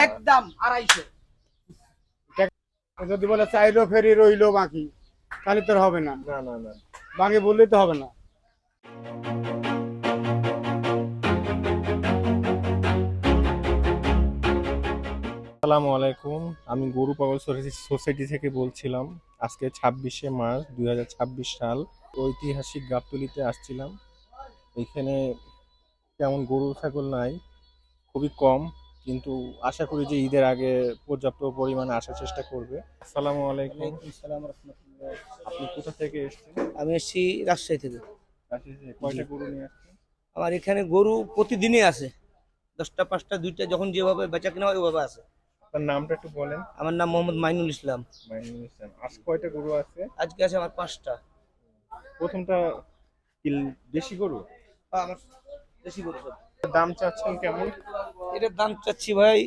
একদম 250। যদি বলে চাইলো ফেরি রইলো বাকি, তাহলে তো হবে না। না না না। বাকি বললেই তো হবে না। আসসালামু আলাইকুম, আমি গরু পাগল সোসাইটি থেকে বলছিলাম। আজকে 26শে মার্চ 2026 সাল। ঐতিহাসিক গাবতলীতে আসছিলাম। এখানে তেমন গরু ছাগল নাই, খুবই কম, কিন্তু আশা করি যে ঈদের আগে পর্যাপ্ত পরিমাণে আসার চেষ্টা করবে। আসসালামু আলাইকুম। ওয়ালাইকুম আসসালাম রাহমাতুল্লাহ। আপনি কোথা থেকে এসেছেন? আমি এসেছি রাজশাহী থেকে। রাজশাহী থেকে। কয়টা গরু নিয়ে আসছেন? আমার এখানে গরু প্রতিদিনই আছে, 10টা 5টা 2টা, যখন যেভাবে বেচা কিনা হয় ওইভাবে আছে। আপনার নামটা একটু বলেন। আমার নাম মোহাম্মদ মাইনুল ইসলাম। মাইনুল ইসলাম। আজ কয়টা গরু আছে? আজকে আছে আমার 5টা। প্রথমটা কি দেশি গরু? আমার দেশি গরু সব। দাম চাচ্ছেন কেমন? এটার দাম চাচ্ছি ভাই,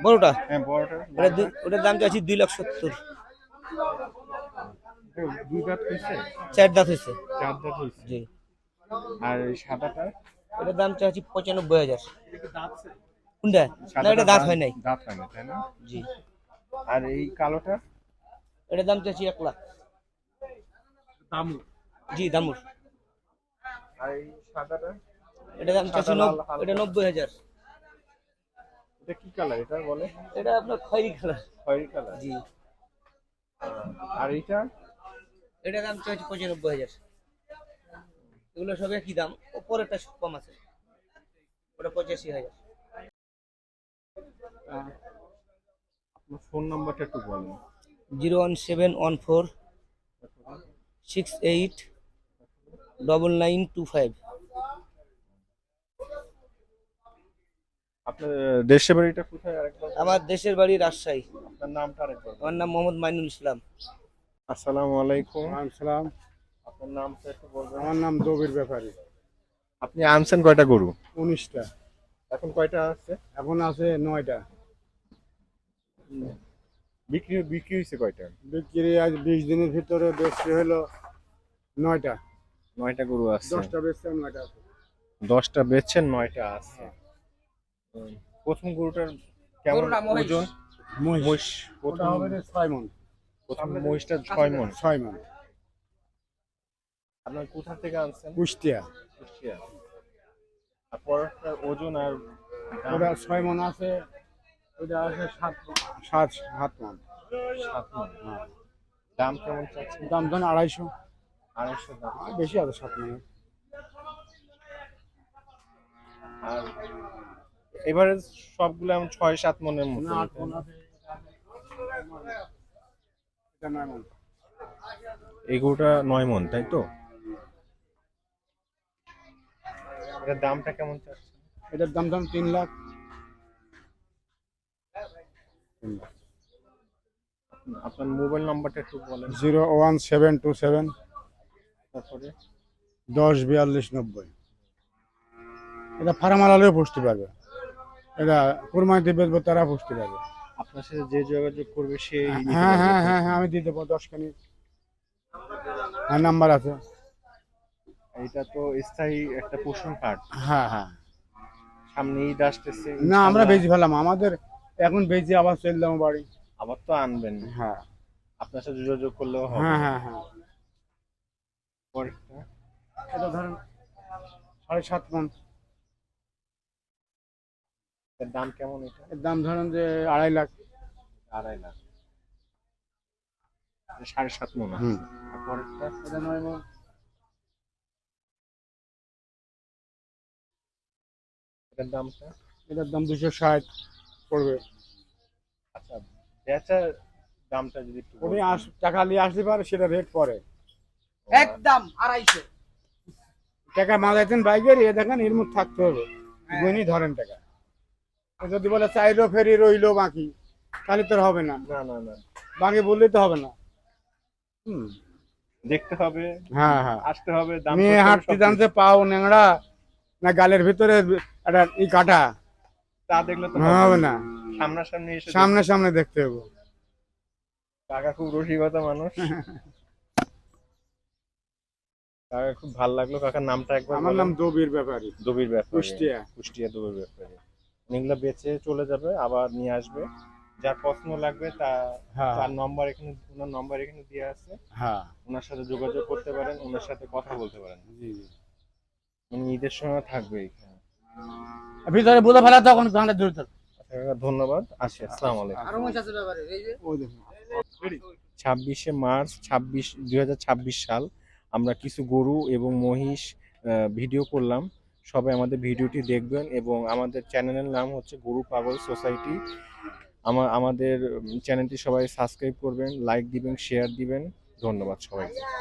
বড়টা হ্যাঁ, বড়টা। ওটার দাম চাচ্ছি 2,70,000। দুই দাঁত হয়েছে? 4 দাঁত হয়েছে। চার দাঁত হয়েছে। জি। আর এই সাদাটা? এটার দাম চাচ্ছি 95,000। কোনটা? না, এটা দাঁত হয় নাই। দাঁত হয় না, তাই না? জি। আর এই কালোটা? এটার দাম চাচ্ছি 1 লাখ। দামু। জি, দামুর। আর এই সাদাটা? এটার দাম চাচ্ছি এটা 90,000। এটা কি কালার এটা বলে? এটা আপনার খয়েরি কালার। খয়েরি কালার। জি। আর এইটা? এটার দাম চাচ্ছি 95,000। এগুলো সব একই দাম, উপরেরটা কম আছে, ওটা 85,000। আপনার ফোন নাম্বারটা একটু বলেন। 01714689925। আপনার দেশের বাড়িটা কোথায় আরেকবার? আমার দেশের বাড়ি রাজশাহী। আপনার নামটা আরেকবার? আমার নাম মোহাম্মদ মাইনুল ইসলাম। আসসালামু আলাইকুম। সালাম। আপনার নামটা একটু বলবেন? আমার নাম দবির ব্যাপারী। আপনি আনছেন কয়টা গরু? 19টা। এখন কয়টা আছে? এখন আছে 9টা। বিক্রি হয়েছে কয়টা? বিক্রি আজ 20 দিনের ভিতরে বেচতে হলো 9টা। 9টা গরু আছে। 10টা বেচলাম, 9টা আছে। 10টা বেচছেন, 9টা আছে। প্রথম গরুটার কেমন গরুটা মহিষ। ওজন? মহিষ। ওটা হবে রে 6 মণ। প্রথম মহিষটা 6 মণ। 6 মণ। আপনার কোথা থেকে আনছেন? কুষ্টিয়া। কুষ্টিয়া। আর পরেরটার ওজন আর দাম? ওটা 6 মণ আছে। ওটা আছে 7 মণ। 7 মণ। হ্যাঁ। দাম কেমন চাচ্ছেন? দাম ধরেন 250। 250 দাম। বেশি আছে 7 মণ। আর এবারে সবগুলো আমি 6-7 মণের মতো। না 8 মণ আছে। এটা 9 মণ। এই গরুটা 9 মণ, তাই তো? এটার দামটা কেমন চাচ্ছেন? এটার দাম 3 লাখ। 3 লাখ। আপনার মোবাইল নাম্বারটা একটু বলেন। 01727 তারপরে 104290। এটা ফার্মালালেও পুষতে পারবে। এটা কুরবানিতে বেচবো, তারা পুষতে পারবে। আপনার সাথে যে যোগাযোগ করবে সেই নিতে হ্যাঁ পারবে। হ্যাঁ হ্যাঁ হ্যাঁ, আমি দিয়ে দেবো 10খানি। নাম্বার আছে। এটা তো স্থায়ী একটা পোষণ কার্ড। হ্যাঁ হ্যাঁ। সামনে ঈদ আসতেছে, না, আমরা ইনশাআল্লাহ। বেচে ফেলাম, আমাদের এখন বেচে আবার চললাম বাড়ি। আবার তো আনবেন। হ্যাঁ আপনার সাথে যোগাযোগ করলেও হবে। হ্যাঁ হ্যাঁ হ্যাঁ। পরেরটা? এটা ধরেন 7.5 মণ। এর দাম কেমন এটা? এর দাম ধরেন যে 2.5 লাখ। 2.5 লাখ। 7.5 মণ আছে। হুম। আর পরেরটা? এটা 9 মণ। এটার দামটা? এটার দাম 260 পড়বে। আচ্ছা, বেচার দামটা যদি একটু উনি বলতেন। টাকা নিয়ে আসতে পারে, সেটা রেট পরে। একদম 250। টাকা মাগাইতেন বাইকের, এ দেখেন এর মধ্যে থাকতে হবে। গুনি ধরেন টাকা। যদি বলে চাইলো ফেরি রইলো বাকি, তাহলে তো হবে না। না না না। বাকি বললেই তো হবে না। হুম। দেখতে হবে, হ্যাঁ হ্যাঁ। আসতে হবে, দাম মেয়ে করতে হবে, হাঁটতে সব জানতে কিছু। পাও ন্যাংড়া, না গালের ভিতরে একটা কাটা, তা দেখলে তো হবে না। সামনাসামনি এসে সামনে সামনে দেখতে হবে। কাকা খুব রসিকতা মানুষ। কাকা খুব ভালো লাগলো। কাকার নামটা একবার আমার বলেন। নাম দবির ব্যাপারী। দবির ব্যাপারী। কুষ্টিয়া। কুষ্টিয়া দবির ব্যাপারী। এগুলো বেচে চলে যাবে, আবার নিয়ে আসবে। যার পছন্দ লাগবে হ্যাঁ তার নম্বর এখানে, ওনার নম্বর এখানে দেওয়া আছে, হ্যাঁ ওনার সাথে যোগাযোগ করতে পারেন, ওনার সাথে কথা বলতে পারেন। জি জি। উনি ঈদের সময় থাকবে এখানে। ভিতরে বোঝা ফেলা তখন গানটা জড়িত। আচ্ছা, ধন্যবাদ, আসি, আসসালামু আলাইকুম। আরো মহিষ আছে ব্যাপারে এই যে ওই দেখুন 26শে মার্চ 2026 সাল আমরা কিছু গরু এবং মহিষ ভিডিও করলাম। সবাই আমাদের ভিডিওটি দেখবেন এবং আমাদের চ্যানেলের নাম হচ্ছে গরু পাগল সোসাইটি। আমাদের চ্যানেলটি সবাই সাবস্ক্রাইব করবেন, লাইক দিবেন, শেয়ার দিবেন। ধন্যবাদ সবাইকে।